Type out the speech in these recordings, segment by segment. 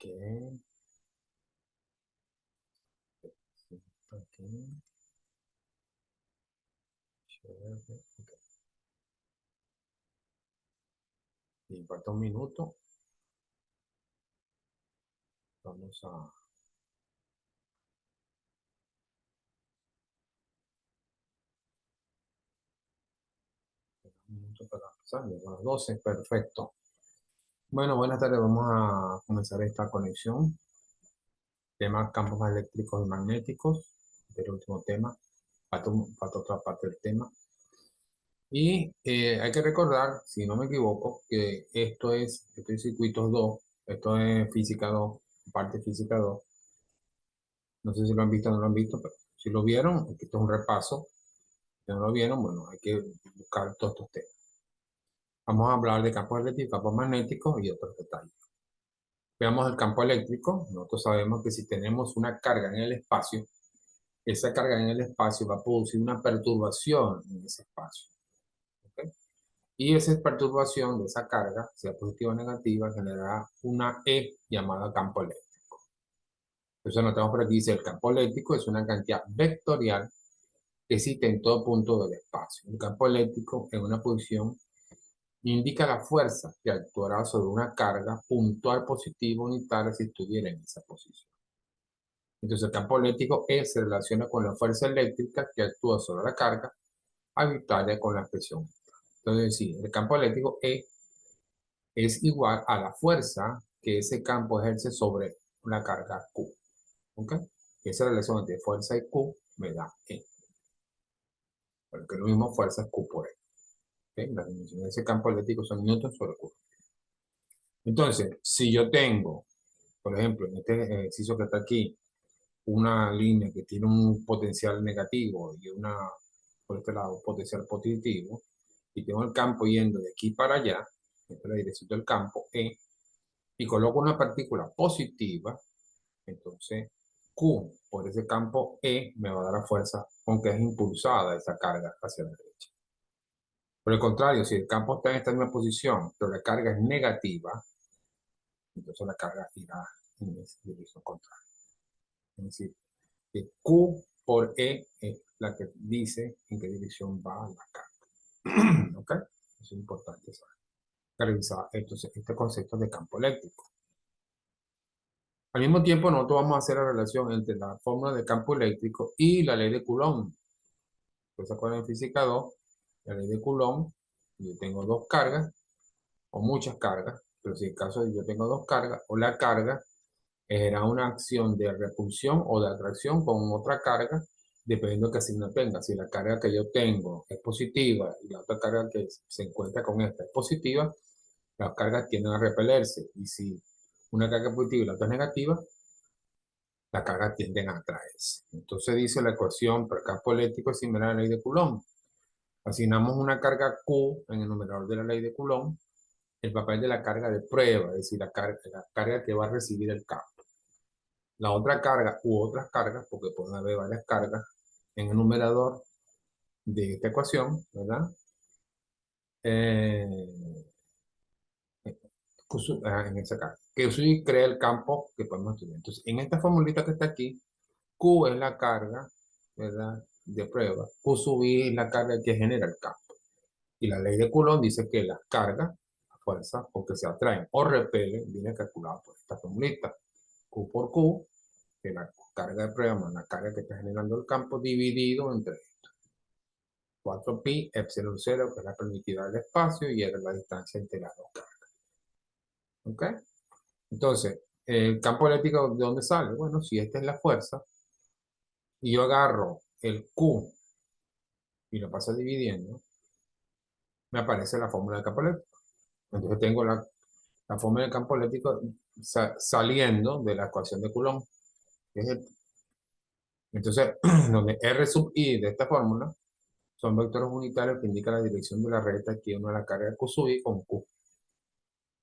Aquí, chévere, ok. Y falta un minuto. Vamos a... Un minuto para empezar, ya son las 12, perfecto. Bueno, buenas tardes, vamos a comenzar esta conexión. Tema campos eléctricos y magnéticos, el último tema, falta otra parte del tema. Y hay que recordar, si no me equivoco, que esto es circuitos 2, esto es física 2, parte física 2. No sé si lo han visto o no lo han visto, pero si lo vieron, esto es un repaso. Si no lo vieron, bueno, hay que buscar todos estos temas. Vamos a hablar de campos eléctricos, campos magnéticos y otros detalles. Veamos el campo eléctrico. Nosotros sabemos que si tenemos una carga en el espacio, esa carga en el espacio va a producir una perturbación en ese espacio. ¿Okay? Y esa perturbación de esa carga, sea positiva o negativa, generará una E llamada campo eléctrico. Entonces notamos por aquí, dice el campo eléctrico es una cantidad vectorial que existe en todo punto del espacio. El campo eléctrico en una posición indica la fuerza que actuará sobre una carga puntual positiva unitaria si estuviera en esa posición. Entonces el campo eléctrico E se relaciona con la fuerza eléctrica que actúa sobre la carga arbitraria con la presión. Entonces sí, el campo eléctrico E es igual a la fuerza que ese campo ejerce sobre una carga Q. ¿Ok? Esa relación entre fuerza y Q me da E. Porque lo mismo fuerza es Q por E. ¿Okay? Las dimensiones de ese campo eléctrico son newton sobre Q. Entonces, si yo tengo, por ejemplo, en este ejercicio que está aquí, una línea que tiene un potencial negativo y una, por este lado, potencial positivo, y tengo el campo yendo de aquí para allá, esta es la dirección del campo, E, y coloco una partícula positiva, entonces Q por ese campo E me va a dar la fuerza con que es impulsada esa carga hacia la derecha. Por el contrario, si el campo está en esta misma posición, pero la carga es negativa, entonces la carga irá en esa dirección contraria. Es decir, que Q por E es la que dice en qué dirección va la carga. ¿Ok? Eso es importante saber. Revisar entonces este concepto de campo eléctrico. Al mismo tiempo, nosotros vamos a hacer la relación entre la fórmula de campo eléctrico y la ley de Coulomb. ¿Se acuerdan en física 2? La ley de Coulomb, yo tengo dos cargas o muchas cargas, pero si en el caso de yo tengo dos cargas o la carga era una acción de repulsión o de atracción con otra carga, dependiendo de qué signo tenga. Si la carga que yo tengo es positiva y la otra carga que se encuentra con esta es positiva, las cargas tienden a repelerse. Y si una carga es positiva y la otra es negativa, las cargas tienden a atraerse. Entonces dice la ecuación para el campo eléctrico es similar a la ley de Coulomb. Asignamos una carga Q en el numerador de la ley de Coulomb, el papel de la carga de prueba, es decir, la carga que va a recibir el campo. La otra carga u otras cargas, porque pueden haber varias cargas en el numerador de esta ecuación, ¿verdad? En esa carga. Que eso crea el campo que podemos estudiar. Entonces, en esta formulita que está aquí, Q es la carga, ¿verdad? De prueba. Q sub I es la carga que genera el campo. Y la ley de Coulomb dice que las cargas, la fuerza, porque se atraen o repelen, viene calculada por esta formulita. Q por Q, que la carga de prueba más la carga que está generando el campo, dividido entre 4pi epsilon 0, que es la permitida del espacio, y era la distancia entre las dos cargas. ¿Ok? Entonces, el campo eléctrico, ¿de dónde sale? Bueno, si esta es la fuerza, y yo agarro el Q y lo paso dividiendo, me aparece la fórmula del campo eléctrico. Entonces tengo la fórmula del campo eléctrico saliendo de la ecuación de Coulomb. Que es entonces, donde R sub I de esta fórmula son vectores unitarios que indican la dirección de la recta que une la carga Q sub I con Q.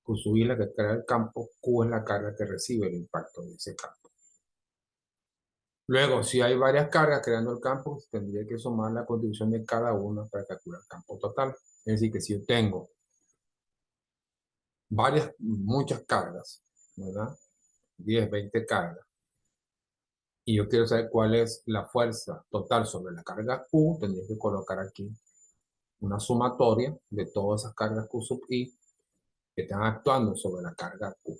Q sub I es la que crea el campo, Q es la carga que recibe el impacto de ese campo. Luego, si hay varias cargas creando el campo, tendría que sumar la contribución de cada una para calcular el campo total. Es decir, que si yo tengo muchas cargas, ¿verdad? 10, 20 cargas, y yo quiero saber cuál es la fuerza total sobre la carga Q, tendría que colocar aquí una sumatoria de todas esas cargas Q sub I que están actuando sobre la carga Q.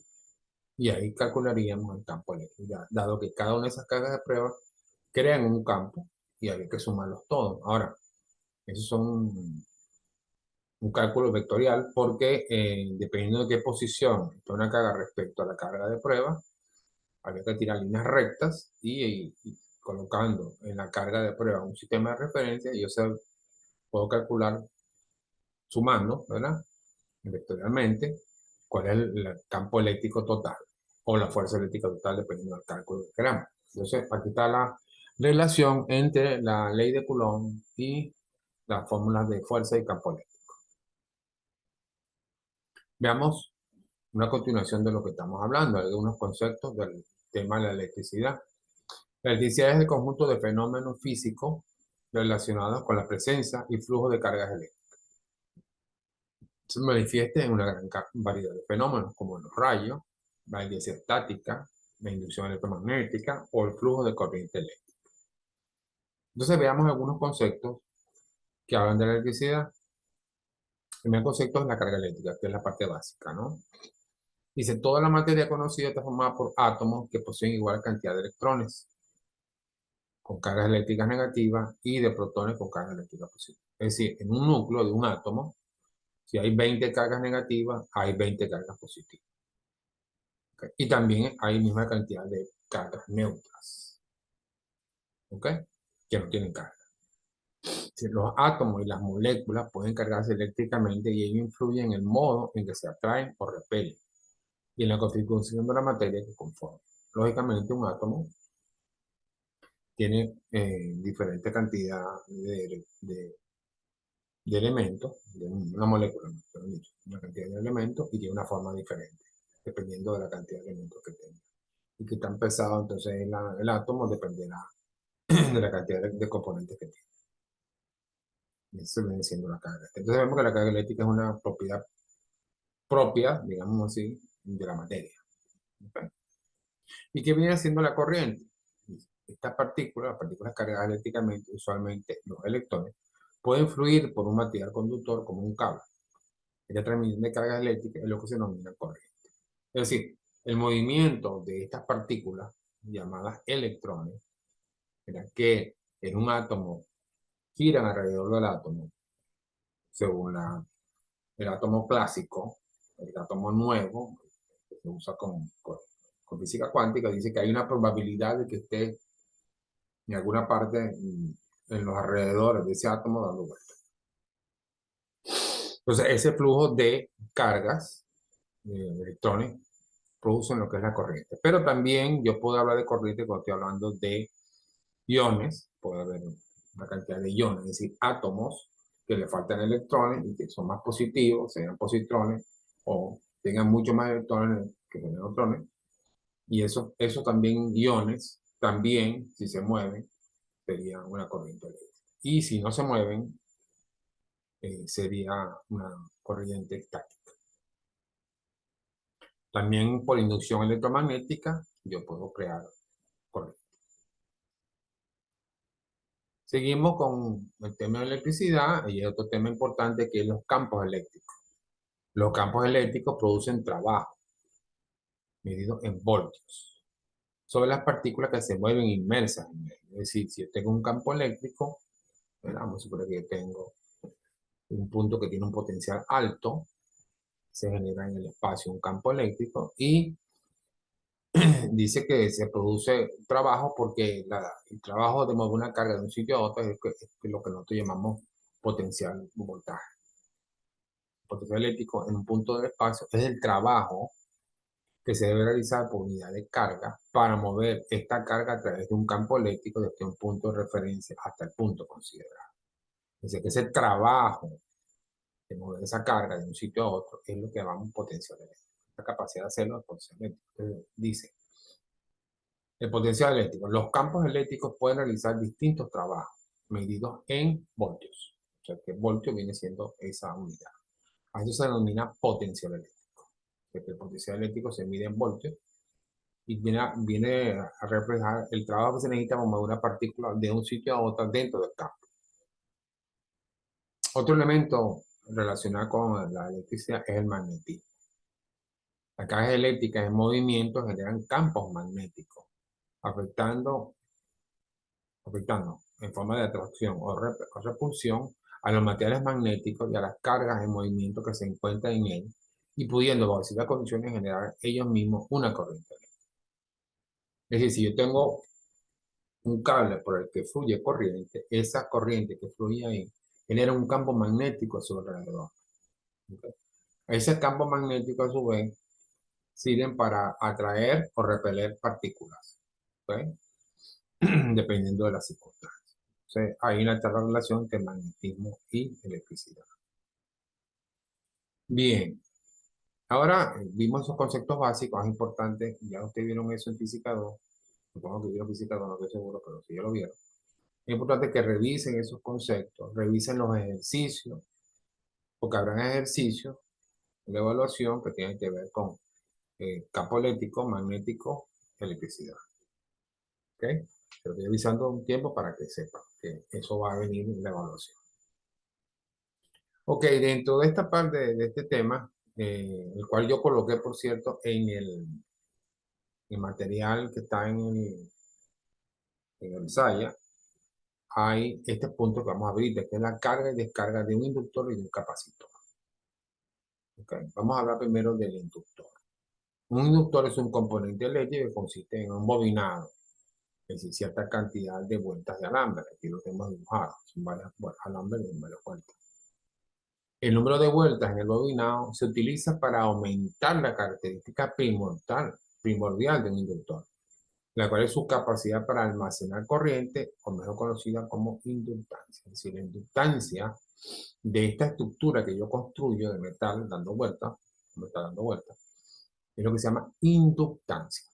Y ahí calcularíamos el campo eléctrico, dado que cada una de esas cargas de prueba crean un campo y habría que sumarlos todos. Ahora, esos son un cálculo vectorial porque dependiendo de qué posición está una carga respecto a la carga de prueba, habría que tirar líneas rectas y colocando en la carga de prueba un sistema de referencia, y yo puedo calcular sumando, ¿verdad? Vectorialmente, cuál es el campo eléctrico total o la fuerza eléctrica total dependiendo del cálculo que queramos. Entonces, aquí está la relación entre la ley de Coulomb y las fórmulas de fuerza y campo eléctrico. Veamos una continuación de lo que estamos hablando, algunos conceptos del tema de la electricidad. La electricidad es el conjunto de fenómenos físicos relacionados con la presencia y flujo de cargas eléctricas. Se manifiesta en una gran variedad de fenómenos, como los rayos, la inercia estática, la inducción electromagnética o el flujo de corriente eléctrica. Entonces veamos algunos conceptos que hablan de la electricidad. El primer concepto es la carga eléctrica, que es la parte básica, ¿no? Dice, toda la materia conocida está formada por átomos que poseen igual cantidad de electrones con cargas eléctricas negativas y de protones con cargas eléctricas positivas. Es decir, en un núcleo de un átomo, si hay 20 cargas negativas, hay 20 cargas positivas. ¿Okay? Y también hay misma cantidad de cargas neutras, ¿ok? Que no tienen carga. Si los átomos y las moléculas pueden cargarse eléctricamente y ello influye en el modo en que se atraen o repelen y en la configuración de la materia que conforma. Lógicamente, un átomo tiene diferente cantidad de elementos, de una molécula, mejor dicho, una cantidad de elementos y tiene una forma diferente, dependiendo de la cantidad de elementos que tenga. Y que tan pesado entonces el átomo dependerá de la cantidad de componentes que tiene. Y eso viene siendo la carga. Entonces vemos que la carga eléctrica es una propiedad propia, digamos así, de la materia. ¿Okay? ¿Y qué viene siendo la corriente? Estas partículas, las partículas cargadas eléctricamente, usualmente los electrones, pueden fluir por un material conductor como un cable. Esta transmisión de carga eléctrica es lo que se denomina corriente. Es decir, el movimiento de estas partículas, llamadas electrones, que en un átomo giran alrededor del átomo, según el átomo clásico, el átomo nuevo, que se usa con física cuántica, dice que hay una probabilidad de que esté en alguna parte en los alrededores de ese átomo dando vuelta. Entonces, ese flujo de cargas, de electrones, producen lo que es la corriente. Pero también yo puedo hablar de corriente cuando estoy hablando de iones, puede haber una cantidad de iones, es decir, átomos que le faltan electrones y que son más positivos, sean positrones, o tengan mucho más electrones que neutrones. Y eso también, iones, también, si se mueven, sería una corriente eléctrica. Y si no se mueven, sería una corriente estática. También por inducción electromagnética, yo puedo crear corriente. Seguimos con el tema de electricidad y otro tema importante que es los campos eléctricos. Los campos eléctricos producen trabajo, medido en voltios, sobre las partículas que se mueven inmersas en él. Es decir, si yo tengo un campo eléctrico, vamos a suponer que yo tengo un punto que tiene un potencial alto, se genera en el espacio un campo eléctrico y dice que se produce trabajo porque el trabajo de mover una carga de un sitio a otro es lo que nosotros llamamos potencial voltaje. Potencial eléctrico en un punto del espacio es el trabajo que se debe realizar por unidad de carga para mover esta carga a través de un campo eléctrico desde un punto de referencia hasta el punto considerado. Es decir, que ese trabajo de mover esa carga de un sitio a otro es lo que llamamos potencial eléctrico. La capacidad de hacerlo es potencial eléctrico. Entonces, dice, el potencial eléctrico. Los campos eléctricos pueden realizar distintos trabajos medidos en voltios. O sea, que voltio viene siendo esa unidad. A eso se denomina potencial eléctrico. Porque el potencial eléctrico se mide en voltios y viene a reflejar el trabajo que se necesita para mover una partícula de un sitio a otro dentro del campo. Otro elemento relacionado con la electricidad es el magnetismo. Las cargas eléctricas en movimiento generan campos magnéticos, afectando, afectando en forma de atracción o repulsión a los materiales magnéticos y a las cargas en movimiento que se encuentran en él, y pudiendo, bajo ciertas condiciones, generar ellos mismos una corriente. Es decir, si yo tengo un cable por el que fluye corriente, esa corriente que fluye ahí genera un campo magnético a su alrededor. ¿Ok? Ese campo magnético, a su vez, sirven para atraer o repeler partículas, ¿ok? Dependiendo de las circunstancias. Entonces, hay una clara relación entre magnetismo y electricidad. Bien, ahora vimos esos conceptos básicos, es importante, ya ustedes vieron eso en física 2, supongo que vieron física 2, no estoy seguro, pero si ya lo vieron. Es importante que revisen esos conceptos, revisen los ejercicios, porque habrán ejercicios de evaluación que tienen que ver con campo eléctrico, magnético, electricidad. ¿Ok? Pero estoy avisando un tiempo para que sepan que eso va a venir en la evaluación. Ok, dentro de esta parte de este tema, el cual yo coloqué, por cierto, en el material que está en el SAIA, hay este punto que vamos a abrir, que es la carga y descarga de un inductor y de un capacitor. Okay. Vamos a hablar primero del inductor. Un inductor es un componente eléctrico que consiste en un bobinado, es decir, cierta cantidad de vueltas de alambre. Aquí lo tenemos dibujado, son varias alambres y varias vueltas. El número de vueltas en el bobinado se utiliza para aumentar la característica primordial de un inductor, la cual es su capacidad para almacenar corriente, o mejor conocida como inductancia. Es decir, la inductancia de esta estructura que yo construyo de metal dando vueltas, es lo que se llama inductancia.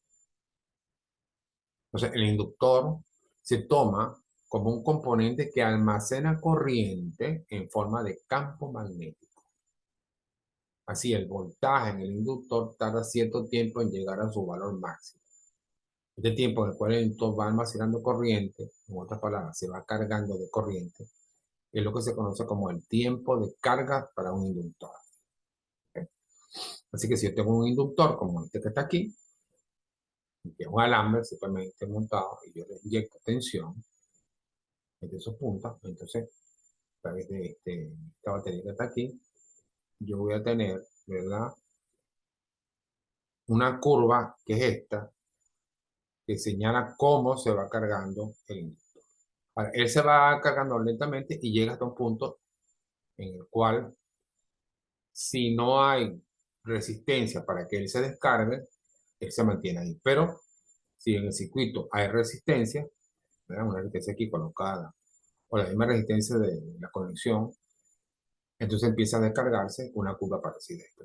Entonces, el inductor se toma como un componente que almacena corriente en forma de campo magnético. Así, el voltaje en el inductor tarda cierto tiempo en llegar a su valor máximo. Este tiempo en el cual el inductor va almacenando corriente, en otras palabras, se va cargando de corriente, es lo que se conoce como el tiempo de carga para un inductor. ¿Ok? Así que si yo tengo un inductor como este que está aquí, que es un alambre simplemente montado, y yo le inyecto tensión entre esos puntos, entonces a través de esta batería que está aquí, yo voy a tener, ¿verdad? Una curva que es esta, que señala cómo se va cargando el inductor. Ahora, él se va cargando lentamente y llega hasta un punto en el cual, si no hay resistencia para que él se descargue, él se mantiene ahí. Pero si en el circuito hay resistencia, ¿verdad? Una resistencia aquí colocada, o la misma resistencia de la conexión, entonces empieza a descargarse una curva parecida a esta.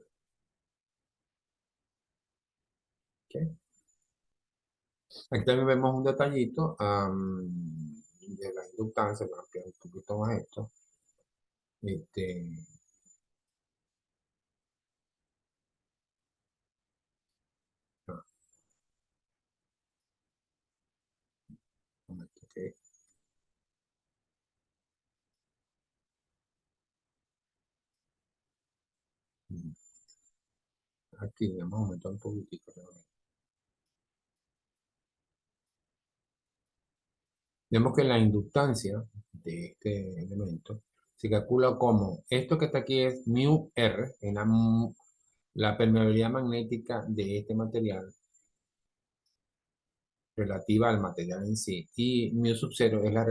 ¿Ok? Aquí también vemos un detallito de la inductancia, para ampliar un poquito más esto. Este, ah, ok. Mm, aquí vamos a aumentar un poquitico. Vemos que la inductancia de este elemento se calcula como esto que está aquí es mu R, en la permeabilidad magnética de este material relativa al material en sí, y mu sub 0 es la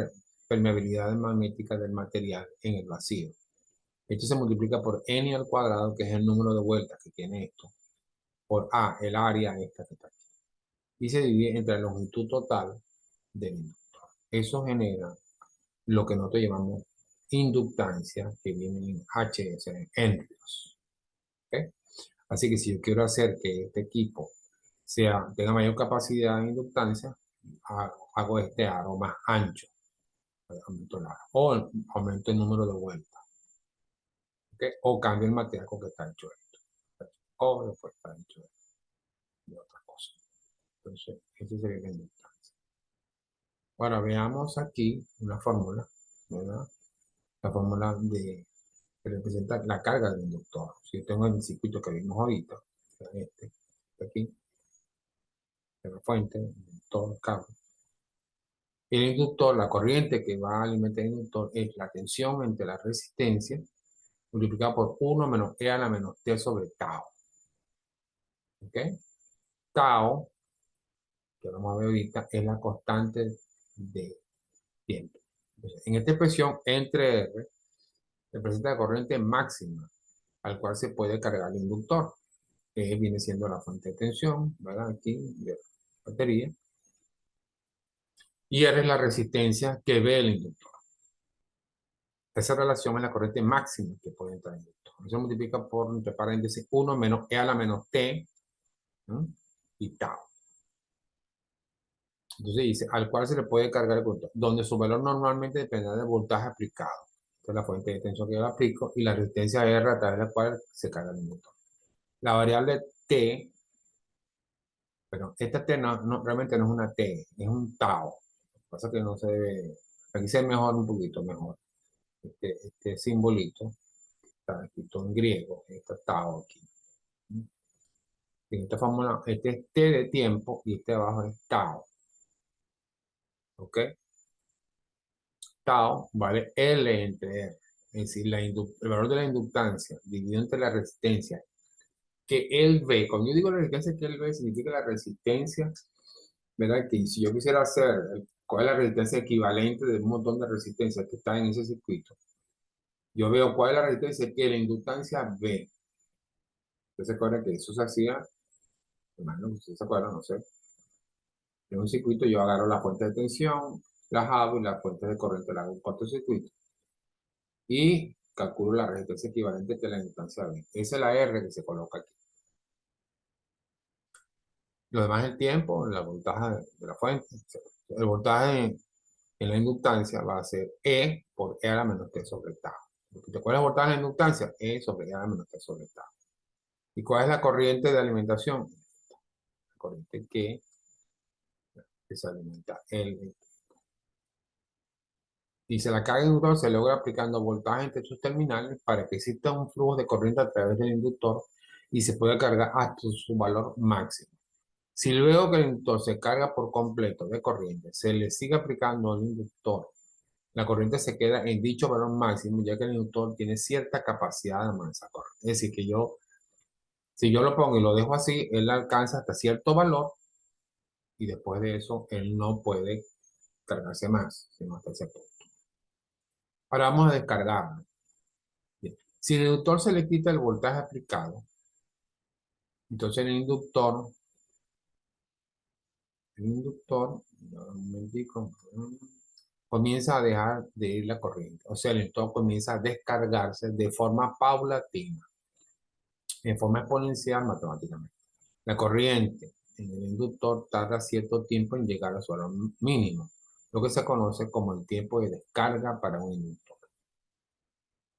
permeabilidad magnética del material en el vacío. Esto se multiplica por n al cuadrado, que es el número de vueltas que tiene esto, por A, el área esta que está aquí. Y se divide entre la longitud total del inductor. Eso genera lo que nosotros llamamos inductancia, que viene en HS, en Henrios. ¿Okay? Así que si yo quiero hacer que este equipo tenga mayor capacidad de inductancia, hago este aro más ancho, aumento el aro, o aumento el número de vueltas, ¿okay? O cambio el material con que está hecho esto, o después está hecho esto, y otras cosas. Entonces, eso sería la inductancia. Ahora veamos aquí una fórmula, ¿verdad? La fórmula que representa la carga del inductor. Si yo tengo el circuito que vimos ahorita, este, aquí, de la fuente, todo el cable. El inductor, la corriente que va a alimentar el inductor es la tensión entre la resistencia multiplicada por 1 menos E a la menos T sobre tau. ¿Ok? Tau, que vamos a ver ahorita, es la constante de tiempo. Entonces, en esta expresión, entre R, representa la corriente máxima al cual se puede cargar el inductor, que viene siendo la fuente de tensión, ¿verdad? Aquí, de la batería. Y R es la resistencia que ve el inductor. Esa relación es la corriente máxima que puede entrar en el inductor. Eso multiplica por, entre paréntesis, 1 menos E a la menos T, ¿no? Y tau. Entonces dice, al cual se le puede cargar el inductor, donde su valor normalmente dependerá del voltaje aplicado. Esta es la fuente de tensión que yo le aplico y la resistencia R a través de la cual se carga el inductor. La variable T, pero esta T realmente no es una T, es un tau. Lo que pasa es que no se debe, aquí se ve mejor, un poquito mejor. Este simbolito está escrito en griego, está tau aquí. En esta fórmula, este es T de tiempo y este abajo es tau. ¿Ok? Tau vale L entre R. Es decir, el valor de la inductancia dividido entre la resistencia que él ve. Cuando yo digo la resistencia que él ve, significa la resistencia, ¿verdad? Que si yo quisiera hacer cuál es la resistencia equivalente de un montón de resistencias que está en ese circuito, yo veo cuál es la resistencia que la inductancia ve. Ustedes se acuerdan que eso se hacía, hermano, ustedes se acuerdan, no sé, en un circuito yo agarro la fuente de tensión, las hago y las fuentes de corriente las hago en cortocircuito y calculo la resistencia equivalente que la inductancia ve. Esa es la R que se coloca aquí. Lo demás es el tiempo, la voltaje de la fuente. El voltaje en la inductancia va a ser E por E a la menos T sobre tau. ¿Te acuerdas el voltaje en la inductancia? E sobre E a la menos T sobre tau. ¿Y cuál es la corriente de alimentación? La corriente que se alimenta. Dice, la carga inductor se logra aplicando voltaje entre sus terminales para que exista un flujo de corriente a través del inductor y se pueda cargar hasta su valor máximo. Si luego que el inductor se carga por completo de corriente, se le sigue aplicando al inductor, la corriente se queda en dicho valor máximo, ya que el inductor tiene cierta capacidad de almacenar corriente. Es decir, que si yo lo pongo y lo dejo así, él alcanza hasta cierto valor y después de eso, él no puede cargarse más, sino hasta ese punto. Ahora vamos a descargarlo. Bien. Si el inductor se le quita el voltaje aplicado, entonces el inductor, un momentico, comienza a dejar de ir la corriente. O sea, el inductor comienza a descargarse de forma paulatina, en forma exponencial matemáticamente. La corriente en el inductor tarda cierto tiempo en llegar a su valor mínimo, lo que se conoce como el tiempo de descarga para un inductor.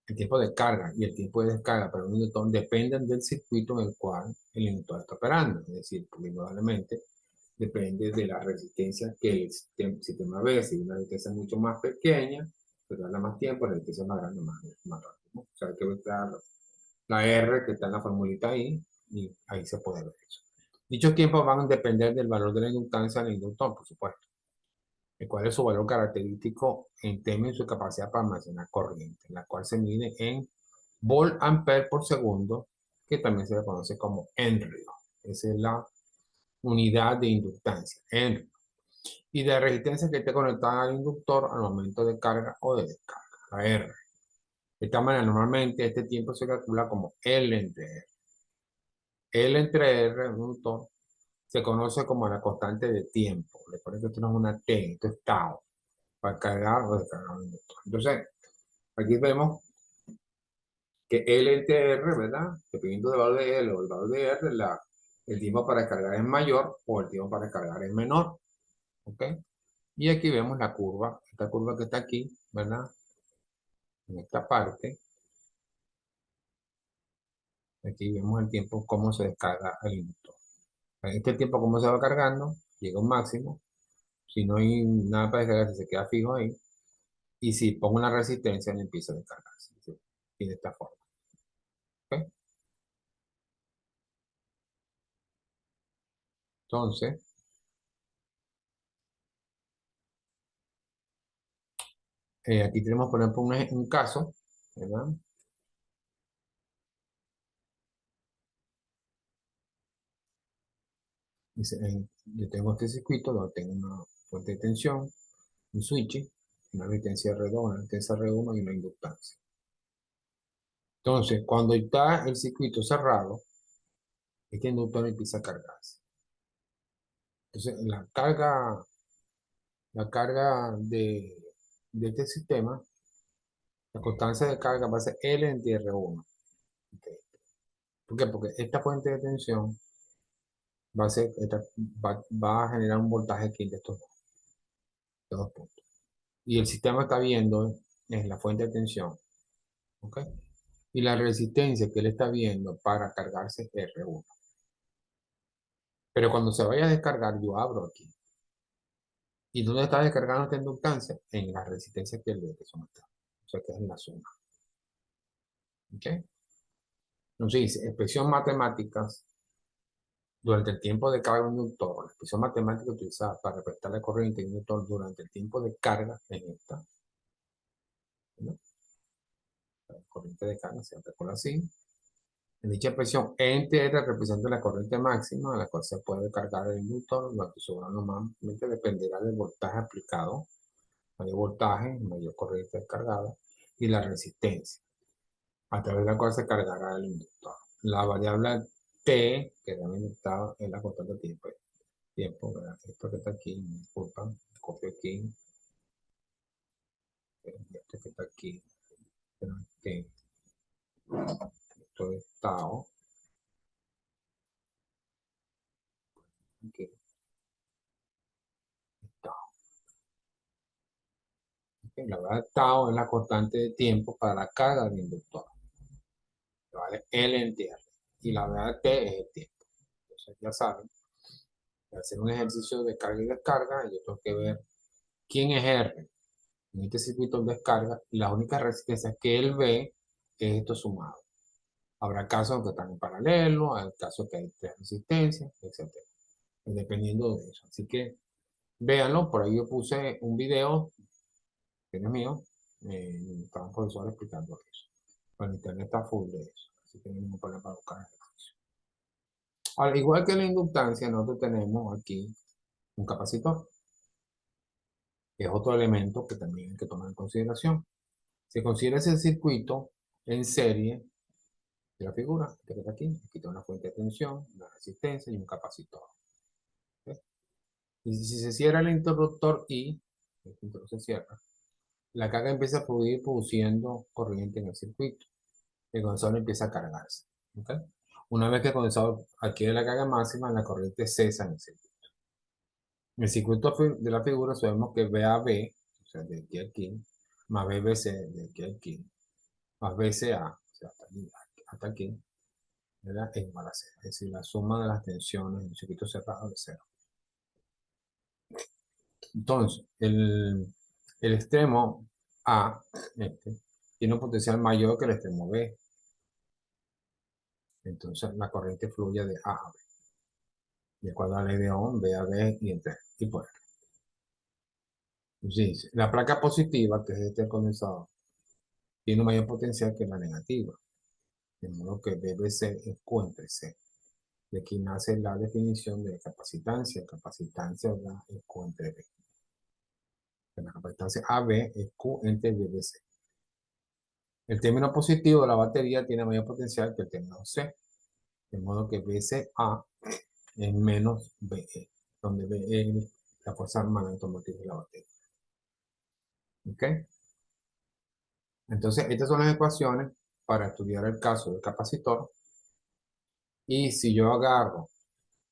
El tiempo de carga y el tiempo de descarga para un inductor dependen del circuito en el cual el inductor está operando. Es decir, porque indudablemente depende de la resistencia que el sistema ve. Si una resistencia mucho más pequeña, pues tarda más tiempo, la resistencia más grande, más rápido, ¿no? O sea, hay que ver la R que está en la formulita ahí, y ahí se puede ver eso. Dichos tiempos van a depender del valor de la inductancia del inductor, por supuesto, el cual es su valor característico en términos de su capacidad para almacenar corriente, la cual se mide en volt ampere por segundo, que también se le conoce como Henry. Esa es la unidad de inductancia, Henry. Y de resistencia que esté conectada al inductor al momento de carga o de descarga, la R. De esta manera, normalmente este tiempo se calcula como L entre R. L entre R, el inductor, se conoce como la constante de tiempo. Recuerden que esto no es una T, esto es tau, para cargar o descargar un inductor. Entonces, aquí vemos que L entre R, ¿verdad? Dependiendo del valor de L o el valor de R, el tiempo para cargar es mayor o el tiempo para cargar es menor. ¿Ok? Y aquí vemos la curva, esta curva que está aquí, ¿verdad? En esta parte, aquí vemos el tiempo, cómo se descarga el inductor. En este tiempo, como se va cargando, llega a un máximo. Si no hay nada para descargarse, se queda fijo ahí. Y si pongo una resistencia, no empieza a descargarse. ¿Sí? Y de esta forma. ¿Ok? Entonces, aquí tenemos, por ejemplo, un caso, ¿verdad? Dice, yo tengo este circuito donde tengo una fuente de tensión, un switch, una resistencia R2, una resistencia R1 y una inductancia. Entonces, cuando está el circuito cerrado, este inductor empieza a cargarse. Entonces, la carga de este sistema, la constancia de carga va a ser L entre R1. ¿Ok? ¿Por qué? Porque esta fuente de tensión va a generar un voltaje aquí de estos dos puntos. Y el sistema está viendo es la fuente de tensión. ¿Ok? Y la resistencia que él está viendo para cargarse es R1. Pero cuando se vaya a descargar, yo abro aquí. ¿Y dónde está descargando esta inductancia? En la resistencia que él ve que son estas. O sea, que es en la suma. ¿Ok? Entonces dice, expresión matemáticas durante el tiempo de carga de un inductor. La expresión matemática utilizada para representar la corriente de un inductor durante el tiempo de carga en esta. ¿No? La corriente de carga se recuerda así. En dicha expresión, NTR representa la corriente máxima a la cual se puede cargar el inductor, lo que sobra normalmente dependerá del voltaje aplicado, mayor voltaje, mayor corriente descargada, y la resistencia, a través de la cual se cargará el inductor. La variable T, que también está en la constante de tiempo, ¿verdad? Esto que está aquí, me disculpan, copio aquí, esto que está aquí, que esto es tau, que es tau. ¿Ok? La verdad, tau es la constante de tiempo para la carga del inductor, ¿vale? L en tierra. Y la verdad, T es el tiempo. Entonces, ya saben, al hacer un ejercicio de carga y descarga, yo tengo que ver quién es R en este circuito de descarga. Y las únicas resistencias que él ve es esto sumado. Habrá casos que están en paralelo, hay casos que hay tres resistencias, etcétera, dependiendo de eso. Así que véanlo, por ahí yo puse un video, que no es mío, estaba un profesor explicando eso. Bueno, internet está full de eso, así que no hay ningún problema para buscar eso. Al igual que la inductancia, nosotros tenemos aquí un capacitor, que es otro elemento que también hay que tomar en consideración. Se considera ese circuito en serie de la figura, que está aquí tiene una fuente de tensión, una resistencia y un capacitor. ¿Ok? Y si se cierra el interruptor y el interruptor se cierra, la carga empieza a fluir produciendo corriente en el circuito. El condensador empieza a cargarse. ¿Ok? Una vez que el condensador adquiere la carga máxima, la corriente cesa en el circuito. En el circuito de la figura sabemos que VAB, o sea, de aquí a aquí, más BBC de aquí a aquí, más BCA, o sea, hasta aquí, ¿verdad? Es igual a cero. Es decir, la suma de las tensiones en el circuito cerrado es cero. Entonces, el extremo A, este, tiene un potencial mayor que el extremo B. Entonces, la corriente fluye de A a B. De acuerdo a la ley de Ohm, B a B y por ahí. Sí, sí. La placa positiva, que es este condensador, tiene un mayor potencial que la negativa. De modo que BBC es Q entre C. De aquí nace la definición de capacitancia. Capacitancia es Q entre B. La capacitancia AB es Q entre BBC. El término positivo de la batería tiene mayor potencial que el término C. De modo que BCA es menos BE, donde BE es la fuerza magnético-motriz de la batería. ¿Ok? Entonces, estas son las ecuaciones para estudiar el caso del capacitor. Y si yo agarro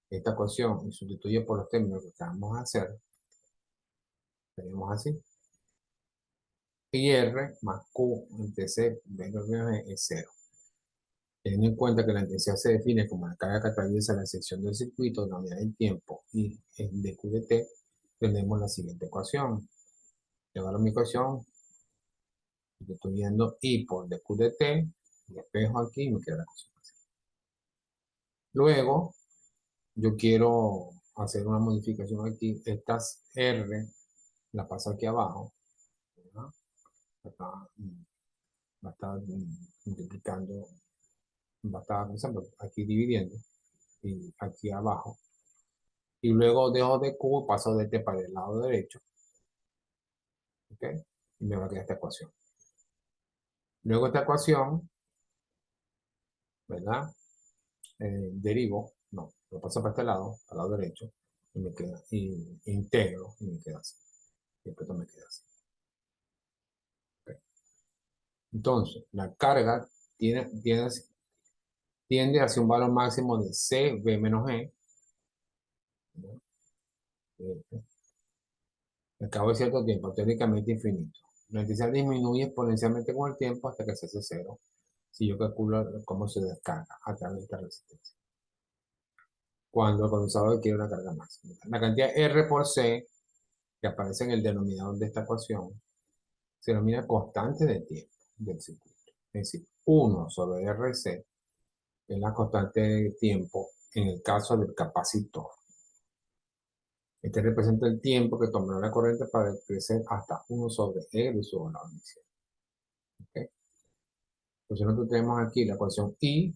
esta ecuación y sustituyo por los términos que vamos a hacer, tenemos así. Pi R más Q entre C, B es cero. Teniendo en cuenta que la intensidad se define como la carga que atraviesa la sección del circuito en la unidad del tiempo y en dq de t, tenemos la siguiente ecuación. Llevar mi ecuación, yo estoy viendo I por dq de t, despejo aquí y me queda la ecuación. Luego, yo quiero hacer una modificación aquí. Estas R la paso aquí abajo, ¿verdad? Va a estar, va a estar multiplicando, va a estar, por ejemplo, aquí dividiendo y aquí abajo. Y luego dejo de Q, paso de T para el lado derecho, ¿ok? Y me va a quedar esta ecuación. Luego esta ecuación, ¿verdad? Derivo, no, lo paso para este lado, al lado derecho, y me queda, y integro, y me queda así. Y después me queda así. ¿Ok? Entonces, la carga tiende hacia un valor máximo de CV menos E, ¿no? Al cabo de cierto tiempo, teóricamente infinito. La intensidad disminuye exponencialmente con el tiempo hasta que se hace cero, si yo calculo cómo se descarga a través de esta resistencia. Cuando el condensador quiere una carga máxima. La cantidad R por C, que aparece en el denominador de esta ecuación, se denomina constante de tiempo del circuito. Es decir, 1 sobre RC es la constante de tiempo en el caso del capacitor. Este representa el tiempo que tomará la corriente para crecer hasta 1 sobre E de su valor inicial. ¿Okay? Entonces nosotros tenemos aquí la ecuación I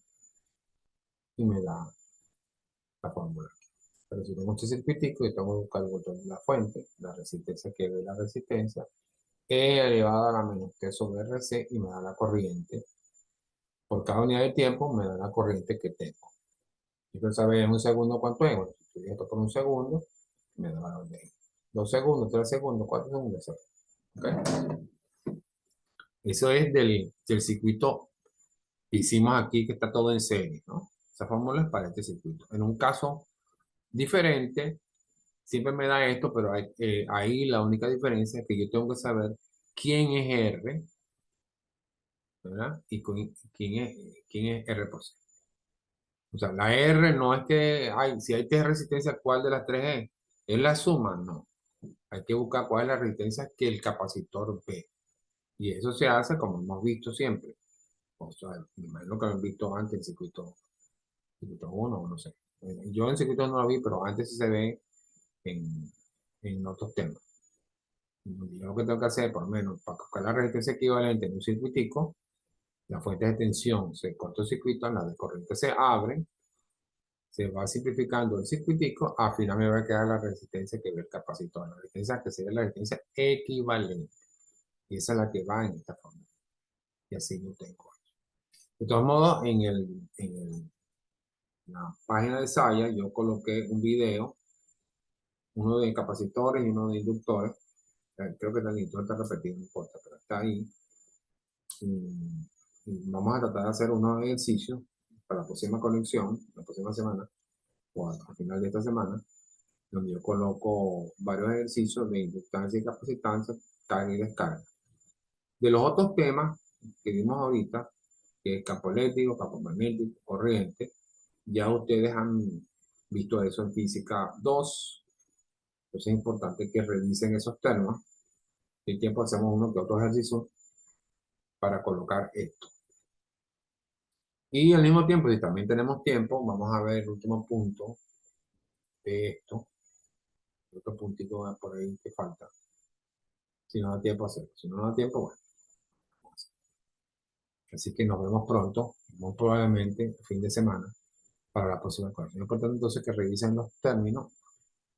y me da la fórmula. Pero si tengo este circuitico y tengo que buscar el botón de la fuente, la resistencia que ve la resistencia, E elevado a la menos T sobre RC y me da la corriente. Por cada unidad de tiempo me da la corriente que tengo. Y quiero saber en un segundo cuánto es. Bueno, si estoy esto por un segundo, me da la de 2 segundos, 3 segundos, 4 segundos. ¿Okay? Eso es del circuito que hicimos aquí, que está todo en serie, ¿no? Esa fórmula es para este circuito. En un caso diferente, siempre me da esto, pero ahí la única diferencia es que yo tengo que saber quién es R, ¿verdad? Y quién es R por C. O sea, la R no es que, si hay tres resistencias, ¿cuál de las tres es? ¿Es la suma? No. Hay que buscar cuál es la resistencia que el capacitor ve. Y eso se hace como hemos visto siempre. O sea, me imagino que lo han visto antes en circuito 1 o no sé. Yo en circuito no lo vi, pero antes sí se ve en otros temas. Yo lo que tengo que hacer, por lo menos, para buscar la resistencia equivalente en un circuitico, la fuente de tensión se cortocircuita, la de corriente se abre, se va simplificando el circuitico, al final me va a quedar la resistencia que ve el capacitor, la resistencia que sería la resistencia equivalente. Y esa es la que va en esta forma. Y así lo tengo. De todos modos, la página de Saya yo coloqué un video, uno de capacitores y uno de inductores. Creo que el inductor está repetido, no importa, pero está ahí. Y vamos a tratar de hacer unos ejercicios para la próxima conexión, la próxima semana, o al final de esta semana, donde yo coloco varios ejercicios de inductancia y capacitancia, carga y descarga. De los otros temas que vimos ahorita, que es campo eléctrico, campo magnético, corriente, ya ustedes han visto eso en física 2. Entonces es importante que revisen esos términos. Y tiempo hacemos uno que otro ejercicio para colocar esto. Y al mismo tiempo, si también tenemos tiempo, vamos a ver el último punto de esto. El otro puntito por ahí que falta. Si no da tiempo a hacerlo. Si no da tiempo, bueno. Así que nos vemos pronto, muy probablemente fin de semana, para la próxima clase. Es importante entonces que revisen los términos,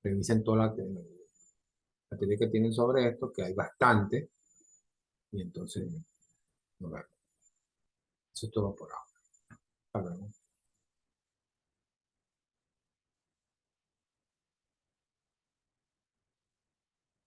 revisen toda la teoría que tienen sobre esto, que hay bastante, y entonces nos vemos. Eso es todo por ahora. Hasta luego.